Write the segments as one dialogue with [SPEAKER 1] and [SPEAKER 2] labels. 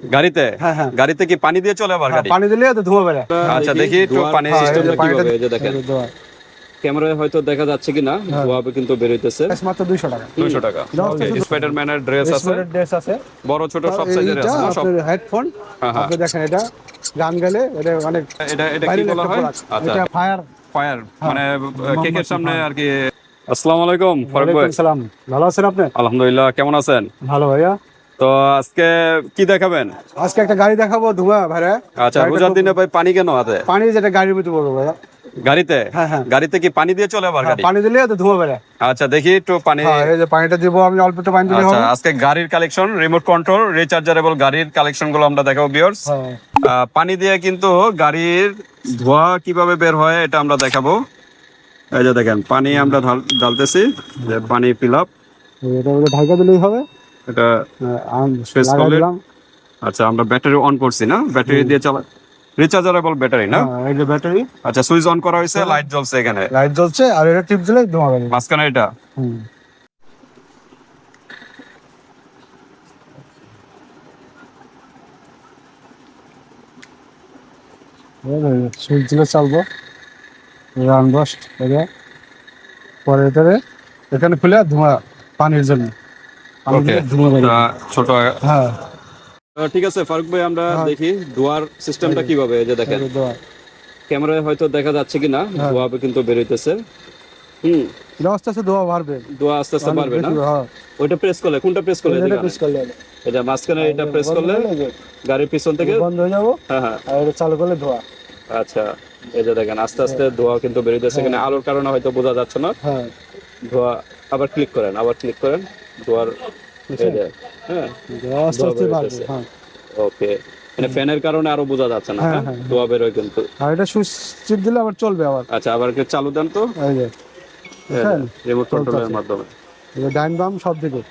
[SPEAKER 1] গাড়িতে
[SPEAKER 2] হ্যাঁ হ্যাঁ
[SPEAKER 1] গাড়িতে কি পানি দিয়ে চলে আবার গাড়ি?
[SPEAKER 2] পানি দিলে তো ধোঁয়া বেরোয়।
[SPEAKER 1] আচ্ছা দেখি একটু পানি
[SPEAKER 2] হ্যাঁ, এই যে
[SPEAKER 1] সিস্টেমটা
[SPEAKER 2] পানিটা
[SPEAKER 1] কিভাবে, এই যে দেখেন
[SPEAKER 2] ধোঁয়া
[SPEAKER 1] ক্যামেরায় হয়তো দেখা যাচ্ছে কিনা,
[SPEAKER 2] হ্যাঁ।
[SPEAKER 1] ধোয়া কিন্তু বের হইতেছে।
[SPEAKER 2] মাত্র 200 টাকা।
[SPEAKER 1] 200 টাকা। ওকে, স্পাইডারম্যানের ড্রেস আছে,
[SPEAKER 2] স্পোর্টের ড্রেস আছে,
[SPEAKER 1] বড় ছোট সব সাইজের
[SPEAKER 2] এইটা
[SPEAKER 1] আছে না সব?
[SPEAKER 2] আপনার হেডফোন।
[SPEAKER 1] হ্যাঁ, হ্যাঁ।
[SPEAKER 2] আপনি দেখেন এটা গান গেলে এটা অনেক
[SPEAKER 1] এটা কি
[SPEAKER 2] ভাইরাল
[SPEAKER 1] বলা
[SPEAKER 2] একটা
[SPEAKER 1] হয়?
[SPEAKER 2] প্রোডাক্ট।
[SPEAKER 1] আচ্ছা,
[SPEAKER 2] এটা ফায়ার।
[SPEAKER 1] ফায়ার মানে কেকের
[SPEAKER 2] মোমবাতি,
[SPEAKER 1] সামনে
[SPEAKER 2] হ্যাঁ।
[SPEAKER 1] আর কি। আসসালামু আলাইকুম ফারুক ভাই।
[SPEAKER 2] ওয়ালাইকুম সালাম। ভালো আছেন আপনি?
[SPEAKER 1] আলহামদুলিল্লাহ, কেমন আছেন?
[SPEAKER 2] ভালো ভাইয়া।
[SPEAKER 1] তো আজকে কি দেখাবেন?
[SPEAKER 2] আজকে একটা গাড়ি দেখাবো ধোঁয়া ভাইয়া।
[SPEAKER 1] আচ্ছা, রোজার দিনে ভাই পানি কেন হাতে?
[SPEAKER 2] পানি যেটা গাড়ির ভিতরে পড়বে ভাইয়া।
[SPEAKER 1] গাড়িতে
[SPEAKER 2] হ্যাঁ, হ্যাঁ।
[SPEAKER 1] গাড়িতে কি পানি দিয়ে চলে আবার গাড়ি?
[SPEAKER 2] পানি দিলে তো ধোঁয়া বেরোয়।
[SPEAKER 1] আচ্ছা দেখি একটু পানি।
[SPEAKER 2] হ্যাঁ, এই যে পানিটা দিব আমি, অল্প একটু পানি দিলে
[SPEAKER 1] আচ্ছা,
[SPEAKER 2] হবে।
[SPEAKER 1] আজকে গাড়ির কালেকশন, রিমোট কন্ট্রোল রিচার্জেবল গাড়ির কালেকশন গুলো আমরা দেখাবো ভিউয়ার্স।
[SPEAKER 2] হ্যাঁ।
[SPEAKER 1] পানি দিয়ে কিন্তু গাড়ির ধোঁয়া কিভাবে বের হয় এটা আমরা দেখাবো। এই যে দেখেন পানি আমরা ঢালতেছি, যে পানি ফিল আপ।
[SPEAKER 2] এটা ঢাকা দিলেই হবে।
[SPEAKER 1] এটা স্পেস
[SPEAKER 2] লাগাই
[SPEAKER 1] করলে।
[SPEAKER 2] দিলাম।
[SPEAKER 1] আচ্ছা, আমরা ব্যাটারি অন করছি না, ব্যাটারি দিয়ে চালা, রিচার্জেবল ব্যাটারি না?
[SPEAKER 2] হ্যাঁ, এই যে ব্যাটারি।
[SPEAKER 1] আচ্ছা, সুইচ অন করা হয়েছে, লাইট জ্বলছে এখানে
[SPEAKER 2] লাইট জ্বলছে আর এটা টিপ দিলে ধোঁয়া বেরোবে।
[SPEAKER 1] মাঝখানে এটা।
[SPEAKER 2] হুম। সুইচ দিলে চালবো। রান বাস্ট এটা পরে এটারে এখানে খুলে ধোঁয়া পানির জন্য। পানি
[SPEAKER 1] ওকে,
[SPEAKER 2] দিলে ধোঁয়া বেরোবে।
[SPEAKER 1] ছোট।
[SPEAKER 2] হ্যাঁ,
[SPEAKER 1] ঠিক আছে ফারুক ভাই, আমরা
[SPEAKER 2] হ্যাঁ।
[SPEAKER 1] দেখি ধোয়ার সিস্টেমটা কিভাবে, এই যে দেখেন
[SPEAKER 2] এই যে ধোঁয়া।
[SPEAKER 1] ক্যামেরায় হয়তো দেখা যাচ্ছে কিনা,
[SPEAKER 2] হ্যাঁ।
[SPEAKER 1] ধোয়া কিন্তু বের হইতেছে। হুম,
[SPEAKER 2] এটা আস্তে আস্তে ধোঁয়া বাড়বে।
[SPEAKER 1] ধোয়া আস্তে আস্তে
[SPEAKER 2] অনেক
[SPEAKER 1] বাড়বে না?
[SPEAKER 2] বেশি, হ্যাঁ।
[SPEAKER 1] ওইটা প্রেস করলে, কোনটা প্রেস করলে?
[SPEAKER 2] এটা
[SPEAKER 1] এদিকে
[SPEAKER 2] press
[SPEAKER 1] আনেন।
[SPEAKER 2] করলে হবে।
[SPEAKER 1] এটা মাঝখানে এটা প্রেস
[SPEAKER 2] বন্ধ
[SPEAKER 1] করলে
[SPEAKER 2] হলে যে
[SPEAKER 1] গাড়ির পিছন থেকে।
[SPEAKER 2] বন্ধ হয়ে যাবো।
[SPEAKER 1] হ্যাঁ, হ্যাঁ।
[SPEAKER 2] আর এটা চালু করলে ধোঁয়া।
[SPEAKER 1] আচ্ছা, এই যে দেখেন আস্তে আস্তে ধোয়া কিন্তু বেরোইতেছে। এখানে আলোর কারণে হয়তো বোঝা যাচ্ছে না
[SPEAKER 2] হ্যাঁ।
[SPEAKER 1] ধোয়া। আবার ক্লিক করেন, আবার ক্লিক করেন, ধোয়ার এই যে, হ্যাঁ,
[SPEAKER 2] ধোঁয়া আস্তে
[SPEAKER 1] ধোয়া
[SPEAKER 2] আস্তে বাড়বে।
[SPEAKER 1] বেরোইতেছে।
[SPEAKER 2] হ্যাঁ।
[SPEAKER 1] ওকে, মানে ফ্যানের কারণে আরো বোঝা যাচ্ছে না,
[SPEAKER 2] হ্যাঁ,
[SPEAKER 1] হ্যাঁ,
[SPEAKER 2] হ্যাঁ,
[SPEAKER 1] ধোয়া বেরোয় কিন্তু।
[SPEAKER 2] আর এটা সুইচ টিপ দিলে আবার চলবে আবার।
[SPEAKER 1] আচ্ছা, আবার একটু চালু দেন তো,
[SPEAKER 2] এই যে দেখেন
[SPEAKER 1] রিমোট কন্ট্রোলের
[SPEAKER 2] চলতেছে।
[SPEAKER 1] মাধ্যমে।
[SPEAKER 2] এই যে ডাইন বাম সব দিকে।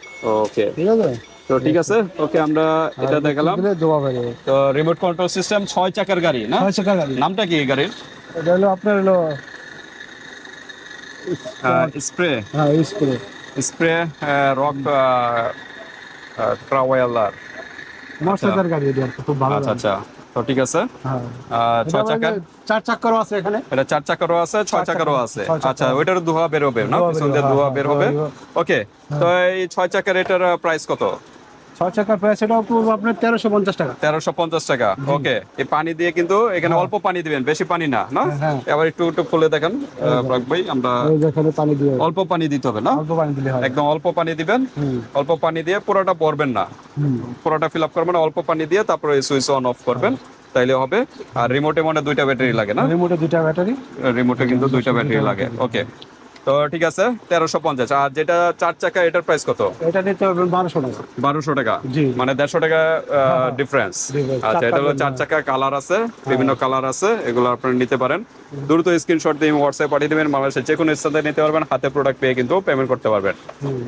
[SPEAKER 1] ওকে,
[SPEAKER 2] ঠিক আছে।
[SPEAKER 1] তো ঠিক আছে। ওকে, আমরা এটা
[SPEAKER 2] আর
[SPEAKER 1] দেখালাম।
[SPEAKER 2] টিপ দিলে ধোঁয়া বেরোবে।
[SPEAKER 1] তো রিমোট কন্ট্রোল সিস্টেম 6 চাকার গাড়ি না?
[SPEAKER 2] 6 চাকার গাড়ি।
[SPEAKER 1] নামটা কি এই গাড়ির?
[SPEAKER 2] এটা হলো আপনার হলো
[SPEAKER 1] স্প্রে
[SPEAKER 2] হ্যাঁ স্প্রে।
[SPEAKER 1] Spray rock ট্রাওয়েলার।
[SPEAKER 2] মশলাদার গাড়ি এটা খুব ভালো
[SPEAKER 1] আচ্ছা,
[SPEAKER 2] গাড়ি।
[SPEAKER 1] আচ্ছা, তো ঠিক আছে।
[SPEAKER 2] হ্যাঁ।
[SPEAKER 1] 6 চাকার,
[SPEAKER 2] 4 চাকারও আছে এখানে।
[SPEAKER 1] এটা 4 চাকারও আছে, 6 চাকারও আছে।
[SPEAKER 2] 6 চাকার
[SPEAKER 1] আচ্ছা,
[SPEAKER 2] আছে।
[SPEAKER 1] ওইটার ধোঁয়া বের হবে না,
[SPEAKER 2] ধোঁয়া
[SPEAKER 1] পিছন
[SPEAKER 2] বেরোবে,
[SPEAKER 1] দিয়ে
[SPEAKER 2] হ্যাঁ,
[SPEAKER 1] ধোঁয়া
[SPEAKER 2] হ্যাঁ,
[SPEAKER 1] বের
[SPEAKER 2] ধোঁয়া
[SPEAKER 1] হবে।
[SPEAKER 2] বেরোবে।
[SPEAKER 1] ওকে, তো এই 6 চাকার এটার প্রাইস কত?
[SPEAKER 2] 6 চাকার প্রাইস এটাও পড়বে আপনার 1350 টাকা।
[SPEAKER 1] 1350 টাকা। ওকে, এই পানি দিয়ে কিন্তু এখানে অল্প পানি দিবেন, বেশি পানি না, না?
[SPEAKER 2] হ্যাঁ।
[SPEAKER 1] এবার একটু একটু খুলে দেখেন ফারুক ভাই, আমরা
[SPEAKER 2] এই যেখানে পানি দিয়ে
[SPEAKER 1] অল্প পানি দিতে হবে না?
[SPEAKER 2] অল্প পানি দিলে হয়।
[SPEAKER 1] একদম অল্প পানি দিবেন।
[SPEAKER 2] হুম।
[SPEAKER 1] অল্প পানি দিয়ে পুরোটা ভরবেন না,
[SPEAKER 2] হুম।
[SPEAKER 1] পুরোটা ফিল আপ করবেন, অল্প পানি দিয়ে তারপরে সুইচ অন অফ করবেন, তাইলে হবে। আর রিমোটে মনে হয় 2টা ব্যাটারি লাগে না?
[SPEAKER 2] রিমোটে 2টা ব্যাটারি।
[SPEAKER 1] রিমোটে কিন্তু 2টা ব্যাটারি লাগে। ওকে, তো ঠিক আছে, 1350। আর যেটা 4 চাকা এটার প্রাইস কত?
[SPEAKER 2] এটা নিতে হবে 1200 টাকা।
[SPEAKER 1] 1200 টাকা,
[SPEAKER 2] জি।
[SPEAKER 1] মানে 150 টাকা ডিফারেন্স।
[SPEAKER 2] difference,
[SPEAKER 1] আচ্ছা, এটা হলো 4
[SPEAKER 2] চারটা
[SPEAKER 1] চাকা, কালার আছে, বিভিন্ন কালার আছে, এগুলো আপনারা নিতে পারেন। দ্রুত স্ক্রিনশট দিয়ে হোয়াটসঅ্যাপ পাঠিয়ে দিবেন, বাংলাদেশের যে কোনো স্থানে নিতে পারবেন, হাতে প্রোডাক্ট পেয়ে কিন্তু পেমেন্ট করতে পারবেন।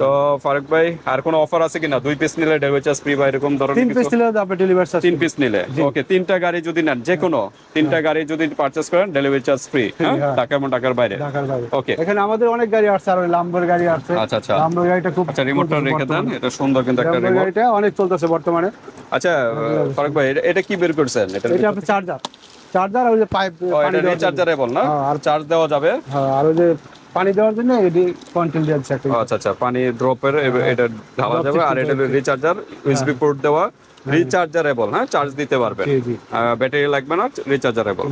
[SPEAKER 1] তো ফারুক ভাই, আর কোনো অফার আছে কিনা? 2 পিস নিলে ডেলিভারি চার্জ ফ্রি বা এরকম
[SPEAKER 2] 3
[SPEAKER 1] ধরনের
[SPEAKER 2] পিস
[SPEAKER 1] কিছু?
[SPEAKER 2] নিলে আপনি ডেলিভারি চার্জ
[SPEAKER 1] 3 পিস নিলে, ওকে, 3টা গাড়ি যদি নেন, যে কোনো 3টা গাড়ি যদি পারচেজ করেন, ডেলিভারি চার্জ ফ্রি, হ্যাঁ,
[SPEAKER 2] হ্যাঁ।
[SPEAKER 1] টাকা এবং টাকার বাইরে।
[SPEAKER 2] ঢাকার বাইরে।
[SPEAKER 1] ওকে,
[SPEAKER 2] এখানে আমাদের অনেক গাড়ি আসছে, আর ওই লাম্বার গাড়ি আসছে।
[SPEAKER 1] আচ্ছা, আচ্ছা।
[SPEAKER 2] লাম্বার গাড়িটা খুব
[SPEAKER 1] আচ্ছা, রিমোটটা রেখে দেন, এটা সুন্দর কিন্তু একটা
[SPEAKER 2] লাম্বার
[SPEAKER 1] রিমোট।
[SPEAKER 2] গাড়িটা অনেক চলতেছে বর্তমানে।
[SPEAKER 1] আচ্ছা ফারুক ভাই, এটা কি বের করছেন?
[SPEAKER 2] এটা আপনি চার্জার আর ওই যে পাইপ
[SPEAKER 1] ও,
[SPEAKER 2] পানি
[SPEAKER 1] এটা
[SPEAKER 2] দেওয়ার জন্য।
[SPEAKER 1] রিচার্জেবল না?
[SPEAKER 2] হ্যাঁ,
[SPEAKER 1] আর চার্জ দেওয়া যাবে।
[SPEAKER 2] হ্যাঁ, আর ওই যে পানি দেওয়ার জন্য এটি কন্ট্রোল দিচ্ছে একটা।
[SPEAKER 1] ও, আচ্ছা, আচ্ছা, পানি ড্রপের এটা ঢালা
[SPEAKER 2] Drop
[SPEAKER 1] যাবে। আর
[SPEAKER 2] system
[SPEAKER 1] এটা
[SPEAKER 2] রয়েছে।
[SPEAKER 1] রিচার্জার, ইউএসবি পোর্ট দেওয়া, রিচার্জারেবল, হ্যাঁ, চার্জ দিতে পারবেন।
[SPEAKER 2] জি, জি।
[SPEAKER 1] ব্যাটারি লাগবে না, রিচার্জারেবল।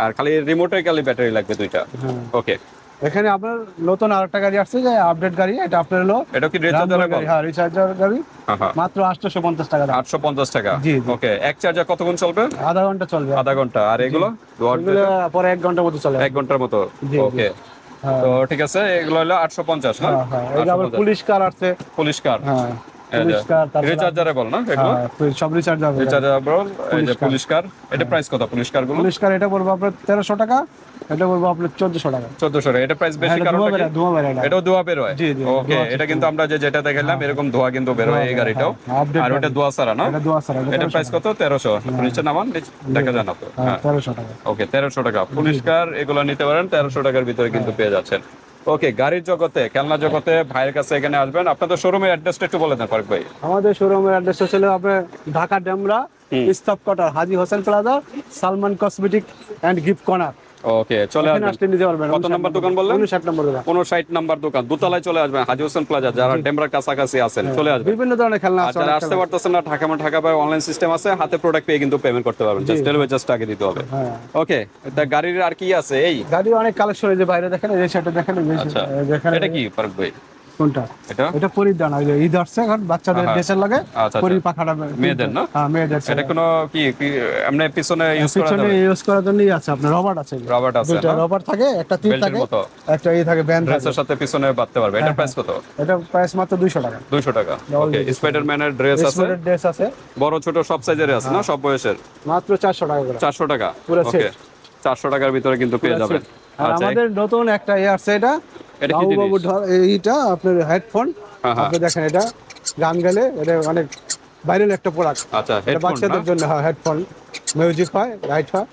[SPEAKER 1] আর খালি রিমোটে খালি ব্যাটারি লাগবে 2টা।
[SPEAKER 2] হ্যাঁ।
[SPEAKER 1] ওকে,
[SPEAKER 2] এখানে আপনার নতুন আরেকটা গাড়ি আসছে, যে আপডেট গাড়ি, এটা আপনার হলো
[SPEAKER 1] এটা কি
[SPEAKER 2] লাম্বার
[SPEAKER 1] রিচার্জারেবল?
[SPEAKER 2] গাড়ি। হ্যাঁ, রিচার্জার গাড়ি।
[SPEAKER 1] হ্যাঁ, হ্যাঁ,
[SPEAKER 2] মাত্র 850 টাকা দাম।
[SPEAKER 1] 850 টাকা।
[SPEAKER 2] জি, জি।
[SPEAKER 1] ওকে, এক চার্জার কতক্ষণ চলবে?
[SPEAKER 2] আধা ঘন্টা চলবে।
[SPEAKER 1] আধা ঘন্টা। আর এগুলো
[SPEAKER 2] এগুলো পরে 1 ঘন্টার মতো চলে।
[SPEAKER 1] 1 ঘন্টার মতো।
[SPEAKER 2] জি, জি।
[SPEAKER 1] ওকে,
[SPEAKER 2] হ্যাঁ,
[SPEAKER 1] তো ঠিক আছে, এগুলো হলো 850 না?
[SPEAKER 2] হ্যাঁ, হ্যাঁ। এই যে আবার
[SPEAKER 1] 850
[SPEAKER 2] পুলিশ কার আসছে।
[SPEAKER 1] পুলিশ কার।
[SPEAKER 2] হ্যাঁ, পুলিশ কার, তারপর
[SPEAKER 1] রিচার্জারেবল না এগুলো?
[SPEAKER 2] হ্যাঁ, সব রিচার্জ হবে।
[SPEAKER 1] রিচার্জারেবল। এই যে
[SPEAKER 2] পুলিশ কার।
[SPEAKER 1] পুলিশ কার, এটা প্রাইস কত পুলিশ কার গুলো?
[SPEAKER 2] পুলিশ কার এটা পড়বে আপনার 1300 টাকা, এটা পড়বে আপনার 1400 টাকা।
[SPEAKER 1] 1400 টাকা। এটা প্রাইস বেশি
[SPEAKER 2] হ্যাঁ, এটা
[SPEAKER 1] কারণ
[SPEAKER 2] ধোঁয়া বেরোয় না।
[SPEAKER 1] এটাও ধোঁয়া বের হয়।
[SPEAKER 2] জি, জি,
[SPEAKER 1] ওকে,
[SPEAKER 2] ধোঁয়া
[SPEAKER 1] এটা কিন্তু আমরা যেটা দেখালাম এরকম ধোঁয়া কিন্তু বের হয় এই গাড়িটাও।
[SPEAKER 2] হ্যাঁ, update
[SPEAKER 1] আর ওটা
[SPEAKER 2] গাড়ি।
[SPEAKER 1] ধোঁয়া ছাড়া না?
[SPEAKER 2] এটা ধোঁয়া ছাড়া, এটা
[SPEAKER 1] এটা
[SPEAKER 2] 1300
[SPEAKER 1] প্রাইস কত? 1300। নিচে নামান, দেখা যায় না তো।
[SPEAKER 2] হ্যাঁ,
[SPEAKER 1] হ্যাঁ,
[SPEAKER 2] 1300 টাকা।
[SPEAKER 1] ওকে, 1300 টাকা। পুলিশ কার এগুলো নিতে পারেন, 1300 টাকার ভিতরে কিন্তু পেয়ে যাচ্ছেন। ওকে, গাড়ির জগতে, খেলনা জগতে ভাইয়ের কাছে এখানে আসবেন। আপনাদের শোরুমের অ্যাড্রেসটা একটু বলে দেন ফারুক ভাই।
[SPEAKER 2] আমাদের শোরুমের অ্যাড্রেস ছিল আপনার Dhaka Demra staff quarter, Haji Hossain plaza, Salman cosmetic and gift corner.
[SPEAKER 1] Okay, চলে
[SPEAKER 2] এখানে
[SPEAKER 1] আসবেন।
[SPEAKER 2] আসলে নিতে পারবেন।
[SPEAKER 1] কত নাম্বার দোকান বললেন?
[SPEAKER 2] 59 নম্বর দোকান।
[SPEAKER 1] 59 নাম্বার দোকান, দোতলায় চলে আসবেন, হাজী হোসেন প্লাজা। যারা ডেমরার কাছাকাছি আছেন চলে আসবেন।
[SPEAKER 2] বিভিন্ন ধরনের খেলনা
[SPEAKER 1] আর
[SPEAKER 2] আছে,
[SPEAKER 1] যারা
[SPEAKER 2] অনেক
[SPEAKER 1] আসতে
[SPEAKER 2] খেলনা।
[SPEAKER 1] পারতেছেন না, ঢাকা পায় অনলাইন সিস্টেম আছে, হাতে প্রোডাক্ট পেয়ে কিন্তু পেমেন্ট করতে পারবেন, জাস্ট ডেলিভারি চার্জটা আগে দিতে হবে।
[SPEAKER 2] হ্যাঁ।
[SPEAKER 1] ওকে, তা গাড়ির আর কি আছে? এই
[SPEAKER 2] গাড়ি অনেক কালেকশন, এই যে বাইরে দেখেন, এই সাইডে দেখেন, এই যে
[SPEAKER 1] আচ্ছা,
[SPEAKER 2] যেখানে
[SPEAKER 1] এটা কি ফারুক ভাই?
[SPEAKER 2] কোনটা?
[SPEAKER 1] এটা
[SPEAKER 2] এটা পরিধান, ওই যে ঈদ আসছে এখন বাচ্চাদের
[SPEAKER 1] হ্যাঁ।
[SPEAKER 2] ড্রেসের লাগে
[SPEAKER 1] আচ্ছা,
[SPEAKER 2] পরি
[SPEAKER 1] আচ্ছা।
[SPEAKER 2] পাখাটা
[SPEAKER 1] মেয়েদের না?
[SPEAKER 2] হ্যাঁ, মেয়েদের।
[SPEAKER 1] এটা কোনো কি এমনি পিছনে ইউজ করা
[SPEAKER 2] পিছনে
[SPEAKER 1] যাবে?
[SPEAKER 2] ইউজ করার জন্যই আছে আপনার রবার আছে,
[SPEAKER 1] রবার আছে
[SPEAKER 2] দুইটা
[SPEAKER 1] না?
[SPEAKER 2] রবার থাকে, একটা তীর
[SPEAKER 1] বেল্টের
[SPEAKER 2] থাকে,
[SPEAKER 1] মতো
[SPEAKER 2] একটা ই থাকে, ব্যান্ড থাকে।
[SPEAKER 1] ড্রেসের সাথে পিছনে বাঁধতে পারবে। এটা প্রাইস কত?
[SPEAKER 2] এটা প্রাইস মাত্র 200 টাকা।
[SPEAKER 1] 200 টাকা। ওকে, স্পাইডারম্যানের ড্রেস আছে,
[SPEAKER 2] স্পোর্টের ড্রেস আছে
[SPEAKER 1] বড় ছোট সব সাইজের আছে না, সব বয়সের?
[SPEAKER 2] মাত্র 400 টাকা করে।
[SPEAKER 1] 400 টাকা।
[SPEAKER 2] পুরো
[SPEAKER 1] ওকে, 400 টাকার ভিতরে কিন্তু পেয়ে যাবেন।
[SPEAKER 2] আর
[SPEAKER 1] আচ্ছা,
[SPEAKER 2] আমাদের নতুন একটা ইয়ে আছে, এটা
[SPEAKER 1] এটা কি জিনিস?
[SPEAKER 2] এইটা আপনার হেডফোন।
[SPEAKER 1] হ্যাঁ, হ্যাঁ।
[SPEAKER 2] আপনি দেখেন, এটা গান গেলে এটা অনেক ভাইরাল একটা প্রোডাক্ট।
[SPEAKER 1] আচ্ছা,
[SPEAKER 2] এটা
[SPEAKER 1] হেডফোন
[SPEAKER 2] বাচ্চাদের জন্য হেডফোন, মিউজিক হয়, লাইট হয়,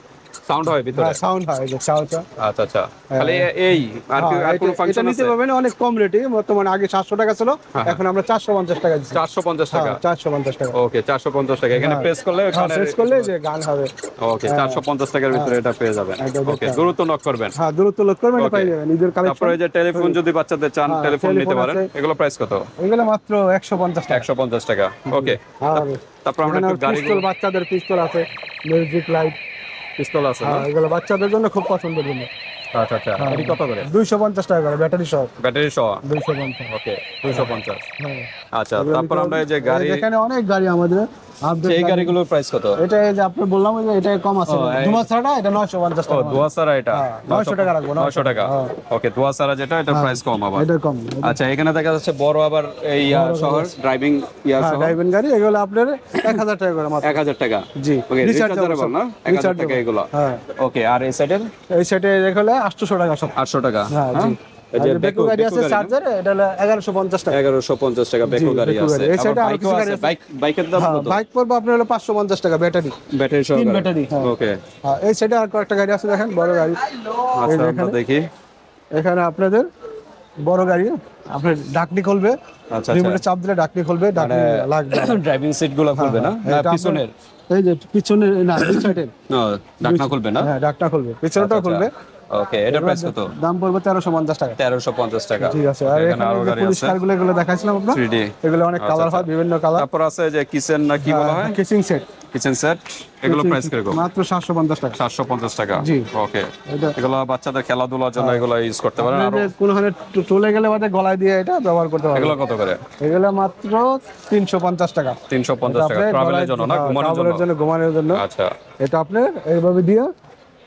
[SPEAKER 1] সাউন্ড হয় ভিতরে?
[SPEAKER 2] সাউন্ড হয়, এই যে সাউন্ডটা।
[SPEAKER 1] আচ্ছা, আচ্ছা। খালি এই আর কি, আর কোনো
[SPEAKER 2] এটা
[SPEAKER 1] ফাংশন
[SPEAKER 2] নিতে
[SPEAKER 1] আছে?
[SPEAKER 2] পারবেন অনেক কম রেটে, বর্তমানে আগে 700 টাকা ছিল, এখন আমরা 450 টাকা দিচ্ছি।
[SPEAKER 1] 450 টাকা।
[SPEAKER 2] 450 টাকা।
[SPEAKER 1] ওকে, 450 টাকা। এখানে প্রেস করলে
[SPEAKER 2] প্রেস করলে যে গান হবে।
[SPEAKER 1] ওকে, 450 টাকার ভিতরে এটা পেয়ে যাবেন।
[SPEAKER 2] একদম
[SPEAKER 1] ওকে,
[SPEAKER 2] দেখতে
[SPEAKER 1] দ্রুত নক করবেন।
[SPEAKER 2] হ্যাঁ, দ্রুত লোড করবেন, এটা
[SPEAKER 1] Okay.
[SPEAKER 2] পাই যাবেন নিজের
[SPEAKER 1] তারপরে
[SPEAKER 2] কালেকশন।
[SPEAKER 1] এই যে টেলিফোন, যদি বাচ্চাদের চান
[SPEAKER 2] হ্যাঁ,
[SPEAKER 1] টেলিফোন নিতে
[SPEAKER 2] টেলিফোন
[SPEAKER 1] পারেন,
[SPEAKER 2] আছে।
[SPEAKER 1] এগুলো প্রাইস কত?
[SPEAKER 2] এগুলো মাত্র 150 টাকা।
[SPEAKER 1] 150 টাকা। ওকে,
[SPEAKER 2] আর
[SPEAKER 1] তারপর আমরা একটু
[SPEAKER 2] পিস্তল,
[SPEAKER 1] গাড়িগুলো,
[SPEAKER 2] বাচ্চাদের পিস্তল আছে, মিউজিক লাইট।
[SPEAKER 1] পিস্তল আছে না?
[SPEAKER 2] হ্যাঁ, এগুলো বাচ্চাদের জন্য খুব পছন্দের জন্য।
[SPEAKER 1] আচ্ছা, আচ্ছা। এটি কত করে?
[SPEAKER 2] 250 টাকা করে, ব্যাটারি সহ
[SPEAKER 1] ব্যাটারি সহ?
[SPEAKER 2] 250।
[SPEAKER 1] ওকে, 250।
[SPEAKER 2] হ্যাঁ।
[SPEAKER 1] আচ্ছা, তারপর আমরা এই যে গাড়ি,
[SPEAKER 2] এখানে অনেক গাড়ি আমাদের আপডেট।
[SPEAKER 1] এই গাড়িগুলোর প্রাইস কত?
[SPEAKER 2] এটা এই যে আপনি বললাম যে এটা কম আছে, দুমাছাড়া এটা 950
[SPEAKER 1] ও,
[SPEAKER 2] টাকা।
[SPEAKER 1] দুয়াসারা এটা?
[SPEAKER 2] হ্যাঁ, 900 টাকা রাখবো,
[SPEAKER 1] 900 টাকা।
[SPEAKER 2] হ্যাঁ।
[SPEAKER 1] ওকে, দুয়াসারা যেটা, এটা প্রাইস কম আবার।
[SPEAKER 2] এটা কম।
[SPEAKER 1] আচ্ছা, এখানে দেখা যাচ্ছে বড় আবার এই শহর ড্রাইভিং
[SPEAKER 2] হ্যাঁ,
[SPEAKER 1] শহর,
[SPEAKER 2] ড্রাইভিং গাড়ি, এগুলো আপনার 1000 টাকা করে মাত্র।
[SPEAKER 1] 1000 টাকা।
[SPEAKER 2] জি,
[SPEAKER 1] ওকে,
[SPEAKER 2] রিচার্জেবল
[SPEAKER 1] রিচার্জেবল না? 1000 টাকা এগুলো।
[SPEAKER 2] হ্যাঁ।
[SPEAKER 1] ওকে, আর এই সাইডের
[SPEAKER 2] এই সেটে দেখলে 800 টাকা সব।
[SPEAKER 1] 800 টাকা।
[SPEAKER 2] হ্যাঁ,
[SPEAKER 1] হ্যাঁ,
[SPEAKER 2] জি।
[SPEAKER 1] এই
[SPEAKER 2] আর
[SPEAKER 1] যে
[SPEAKER 2] যে বেকু গাড়ি আছে চার্জার, এটা হলো 1150 টাকা।
[SPEAKER 1] 1150 টাকা বেকো গাড়ি
[SPEAKER 2] বেকো
[SPEAKER 1] আছে।
[SPEAKER 2] গাড়ি। এই
[SPEAKER 1] আবার
[SPEAKER 2] সাইডে আরো
[SPEAKER 1] বাইকও
[SPEAKER 2] কিছু গাড়ি
[SPEAKER 1] আছে।
[SPEAKER 2] আছে।
[SPEAKER 1] বাইকের দাম
[SPEAKER 2] হ্যাঁ,
[SPEAKER 1] কত?
[SPEAKER 2] বাইক পড়বে আপনার হলো 550 টাকা ব্যাটারি।
[SPEAKER 1] ব্যাটারি সহ?
[SPEAKER 2] 3 ব্যাটারি। হ্যাঁ।
[SPEAKER 1] ওকে,
[SPEAKER 2] হ্যাঁ, এই সাইডে আর কয়েকটা গাড়ি আছে, দেখেন বড় গাড়ি।
[SPEAKER 1] আচ্ছা, আমরা দেখি।
[SPEAKER 2] এখানে আপনাদের বড় গাড়ি, আপনার ডাকনি খুলবে,
[SPEAKER 1] আচ্ছা,
[SPEAKER 2] রিমোটে চাপ দিলে ডাকনি খুলবে, ডাকনি লাগবে।
[SPEAKER 1] ড্রাইভিং সিট গুলো খুলবে না? না,
[SPEAKER 2] এটা আপনার-
[SPEAKER 1] পিছনের?
[SPEAKER 2] এই যে পিছনে না, দুই সাইডে।
[SPEAKER 1] না, ঢাকনা খুলবে না?
[SPEAKER 2] হ্যাঁ, ডাকটা খুলবে, পিছনেটাও খুলবে।
[SPEAKER 1] ওকে, এটা প্রাইস কত?
[SPEAKER 2] দাম পড়বে 1350 টাকা।
[SPEAKER 1] 1350 টাকা।
[SPEAKER 2] ঠিক আছে। আর
[SPEAKER 1] এখানে
[SPEAKER 2] এখানে
[SPEAKER 1] আরো
[SPEAKER 2] যে
[SPEAKER 1] গাড়ি
[SPEAKER 2] পুলিশ
[SPEAKER 1] আছে,
[SPEAKER 2] কারগুলো, এগুলো দেখাইছিলাম আপনার,
[SPEAKER 1] 3D।
[SPEAKER 2] এগুলো অনেক কালার হয়, বিভিন্ন কালার।
[SPEAKER 1] তারপর আছে যে কিচেন না কি বলা হয়,
[SPEAKER 2] কিচিং সেট,
[SPEAKER 1] কিচেন সেট, এগুলো প্রাইস কিরকম?
[SPEAKER 2] মাত্র 750 টাকা।
[SPEAKER 1] 750 টাকা।
[SPEAKER 2] জি।
[SPEAKER 1] ওকে,
[SPEAKER 2] এটা-
[SPEAKER 1] এগুলো বাচ্চাদের খেলাধুলার জন্য এগুলো ইউজ করতে পারেন। আর
[SPEAKER 2] আপনাদের কোনোখানে চলে গেলে বাদে গলায় দিয়ে এটা ব্যবহার করতে পারবেন।
[SPEAKER 1] এগুলো কত করে?
[SPEAKER 2] এগুলো মাত্র 350 টাকা।
[SPEAKER 1] 350 টাকা।
[SPEAKER 2] আপনি
[SPEAKER 1] ট্রাভেলের
[SPEAKER 2] গলায়-
[SPEAKER 1] জন্য না,
[SPEAKER 2] হ্যাঁ,
[SPEAKER 1] ঘুমানোর
[SPEAKER 2] travel এর
[SPEAKER 1] জন্য?
[SPEAKER 2] ঘুমানোর জন্য।
[SPEAKER 1] আচ্ছা,
[SPEAKER 2] এটা আপনি এইভাবে দিয়ে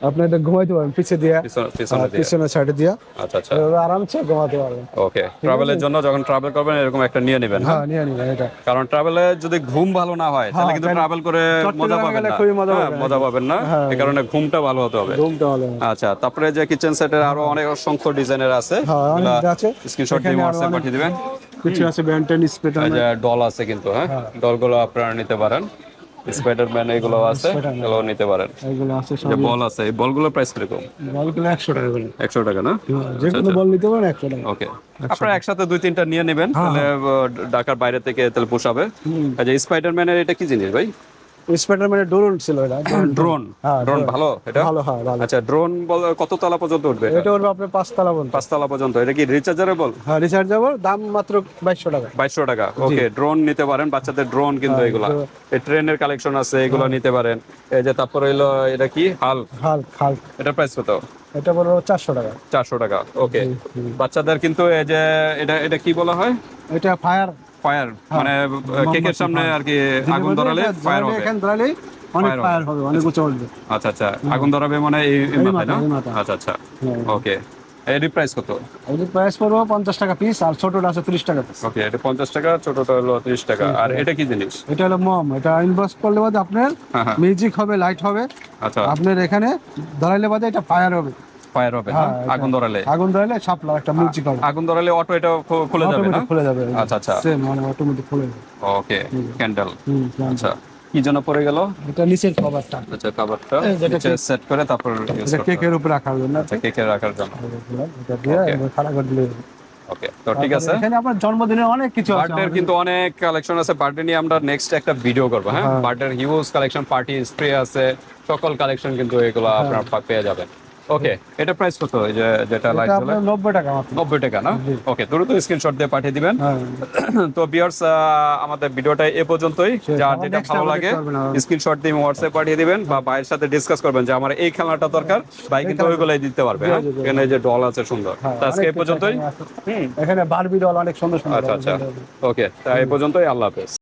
[SPEAKER 2] আপনি এটা ঘুমাইতে পারেন, পিছে দিয়ে,
[SPEAKER 1] পিছনে দিয়ে।
[SPEAKER 2] পিছনের সাইডে দিয়ে
[SPEAKER 1] আচ্ছা, আচ্ছা।
[SPEAKER 2] এভাবে আরামসে ঘুমাতে পারবেন।
[SPEAKER 1] ওকে, ট্রাভেলের জন্য যখন ট্রাভেল করবেন এরকম একটা নিয়ে নেবেন।
[SPEAKER 2] হ্যাঁ, নিয়ে নিবেন এটা।
[SPEAKER 1] কারণ ট্রাভেলে যদি ঘুম ভালো না হয় তাহলে কিন্তু
[SPEAKER 2] তাহলে
[SPEAKER 1] ট্রাভেল করে মজা
[SPEAKER 2] চট্টগ্রামে
[SPEAKER 1] পাবেন
[SPEAKER 2] গেলে
[SPEAKER 1] না।
[SPEAKER 2] খুবই মজা
[SPEAKER 1] হ্যাঁ,
[SPEAKER 2] পাবেন।
[SPEAKER 1] মজা পাবেন না,
[SPEAKER 2] হ্যাঁ।
[SPEAKER 1] এই কারণে ঘুমটা ভালো হতে হবে।
[SPEAKER 2] রুমটা হলো।
[SPEAKER 1] আচ্ছা, তারপরে যে কিচেন সেটের আরো অনেক অসংখ্য ডিজাইনের আছে,
[SPEAKER 2] হ্যাঁ, অনেক আছে।
[SPEAKER 1] স্ক্রিনশট দিয়ে
[SPEAKER 2] এখানে আরো
[SPEAKER 1] হোয়াটসঅ্যাপ
[SPEAKER 2] অনেক-
[SPEAKER 1] পাঠিয়ে দিবেন।
[SPEAKER 2] কিছু আছে ব্যান্টেন স্পেটার।
[SPEAKER 1] এই যে ডল আছে কিন্তু, হ্যাঁ, ডলগুলো আপনারা নিতে পারেন। স্পাইডারম্যান এগুলো আছে, এগুলো নিতে পারেন।
[SPEAKER 2] এগুলো আছে সব।
[SPEAKER 1] যে বল আছে, এই বলগুলোর প্রাইস কিরকম?
[SPEAKER 2] বলগুলো 100 টাকা করে।
[SPEAKER 1] 100 টাকা না?
[SPEAKER 2] যে কোনো বল নিতে পারেন 100 টাকা।
[SPEAKER 1] ওকে, আপনারা একসাথে 2-3টা নিয়ে নেবেন, তাহলে ঢাকার বাইরে থেকে তেল পোষাবে। এই যে স্পাইডারম্যানের এটা কি জিনিস ভাই?
[SPEAKER 2] স্পাইডারম্যানের ড্রোন ছিল এটা।
[SPEAKER 1] ড্রোন?
[SPEAKER 2] হ্যাঁ,
[SPEAKER 1] ড্রোন ভালো এটা?
[SPEAKER 2] ভালো, হ্যাঁ, ভালো।
[SPEAKER 1] আচ্ছা, ড্রোন কত তলা পর্যন্ত উঠবে?
[SPEAKER 2] এটা হলো আপনার 5 তলা পর্যন্ত।
[SPEAKER 1] 5 তলা পর্যন্ত। এটা কি রিচার্জেবল?
[SPEAKER 2] হ্যাঁ, রিচার্জেবল, দাম মাত্র 2200 টাকা।
[SPEAKER 1] 2200 টাকা। ওকে, ড্রোন নিতে পারেন, বাচ্চাদের ড্রোন কিন্তু এগুলা। এই ট্রেনের কালেকশন আছে, এগুলো নিতে পারেন। এই যে তারপরে হলো এটা কি হাল,
[SPEAKER 2] হাল
[SPEAKER 1] এটা প্রাইস কত?
[SPEAKER 2] এটা বড় 400 টাকা।
[SPEAKER 1] 400 টাকা। ওকে, বাচ্চাদের কিন্তু এই যে এটা এটা কি বলা হয়?
[SPEAKER 2] এটা ফায়ার,
[SPEAKER 1] ফায়ার, মানে কেকের সামনে আর কি আগুন ধরালে ফায়ার হবে।
[SPEAKER 2] এখানে ধরালে অনেক
[SPEAKER 1] Fire
[SPEAKER 2] ফায়ার হবে, অনেক উঁচু উঠবে।
[SPEAKER 1] আচ্ছা, আচ্ছা, আগুন ধরাবে মানে এই মাথায় না?
[SPEAKER 2] এই মাথায়।
[SPEAKER 1] আচ্ছা, আচ্ছা। ওকে, এর প্রাইস কত?
[SPEAKER 2] এর প্রাইস পড়বে 50 টাকা পিস, আর ছোটটা আছে 30 টাকা পিস।
[SPEAKER 1] ওকে, এটা 50 টাকা, ছোটটা হলো 30 টাকা। আর এটা কি জিনিস?
[SPEAKER 2] এটা হলো মম, এটা ইনবক্স করলে বাদে আপনার
[SPEAKER 1] হ্যাঁ।
[SPEAKER 2] মিউজিক হবে, লাইট হবে।
[SPEAKER 1] আচ্ছা,
[SPEAKER 2] আপনার এখানে ধরাইলে বাদে এটা ফায়ার হবে।
[SPEAKER 1] ফায়ার হবে না?
[SPEAKER 2] হ্যাঁ,
[SPEAKER 1] আগুন ধরালে?
[SPEAKER 2] আগুন ধরাইলে সাপলা একটা মিউজিক হবে,
[SPEAKER 1] আগুন ধরালে অটো এটা খুলে যাবে না?
[SPEAKER 2] অটোমেটিক খুলে যাবে।
[SPEAKER 1] আচ্ছা, আচ্ছা।
[SPEAKER 2] সেম, মানে অটোমেটিক খুলে যাবে।
[SPEAKER 1] ওকে, ক্যান্ডেল।
[SPEAKER 2] হুম,
[SPEAKER 1] আচ্ছা, কি জন্য পড়ে গেল?
[SPEAKER 2] এটা নিচের কভারটা,
[SPEAKER 1] আচ্ছা, কভারটা
[SPEAKER 2] যেটা
[SPEAKER 1] নিচে সেট করে তারপর ইউজ
[SPEAKER 2] এটা
[SPEAKER 1] করতে হবে।
[SPEAKER 2] কেকের উপরে রাখা হবে না?
[SPEAKER 1] আচ্ছা, কেকে রাখার জন্য।
[SPEAKER 2] এটা দিয়ে খাড়া করে দিলে
[SPEAKER 1] ওকে, তো ঠিক আছে।
[SPEAKER 2] এখানে আপনার জন্মদিনের অনেক কিছু আছে
[SPEAKER 1] বার্থডের কিন্তু অনেক কালেকশন আছে, বার্থডে নিয়ে আমরা নেক্সট একটা ভিডিও করবো। হ্যাঁ, বার্থডের হিউজ কালেকশন, পার্টি স্প্রে আছে, সকল কালেকশন কিন্তু এগুলো আপনারা পেয়ে যাবেন। ওকে, এটা প্রাইস কত? এই যে যেটা লাইট
[SPEAKER 2] এটা
[SPEAKER 1] জ্বলে
[SPEAKER 2] আপনার 90 টাকা মাত্র।
[SPEAKER 1] 90 টাকা না? ওকে, দ্রুত স্ক্রিনশট দিয়ে পাঠিয়ে দিবেন।
[SPEAKER 2] হ্যাঁ।
[SPEAKER 1] তো ভিউয়ার্স, আমাদের ভিডিওটা এ পর্যন্তই। যার
[SPEAKER 2] আবার
[SPEAKER 1] যেটা
[SPEAKER 2] next
[SPEAKER 1] ভালো
[SPEAKER 2] আবার
[SPEAKER 1] লাগে
[SPEAKER 2] দেখতে পারবেন।
[SPEAKER 1] স্ক্রিনশট দিয়ে হোয়াটসঅ্যাপ পাঠিয়ে দিবেন, বা ভাইয়ের সাথে ডিসকাস করবেন যে আমার এই খেলনাটা দরকার, ভাই কিন্তু ওইগুলাই দিতে পারবে। হ্যাঁ, এখানে যে ডল আছে সুন্দর।
[SPEAKER 2] হ্যাঁ,
[SPEAKER 1] তো আজকে
[SPEAKER 2] অনেক
[SPEAKER 1] এই পর্যন্তই।
[SPEAKER 2] কিছু এখানে আছে। এখানে বারবি ডল অনেক সুন্দর সুন্দর
[SPEAKER 1] আচ্ছা, ওকে, তাই এই পর্যন্তই। আল্লাহ হাফেজ।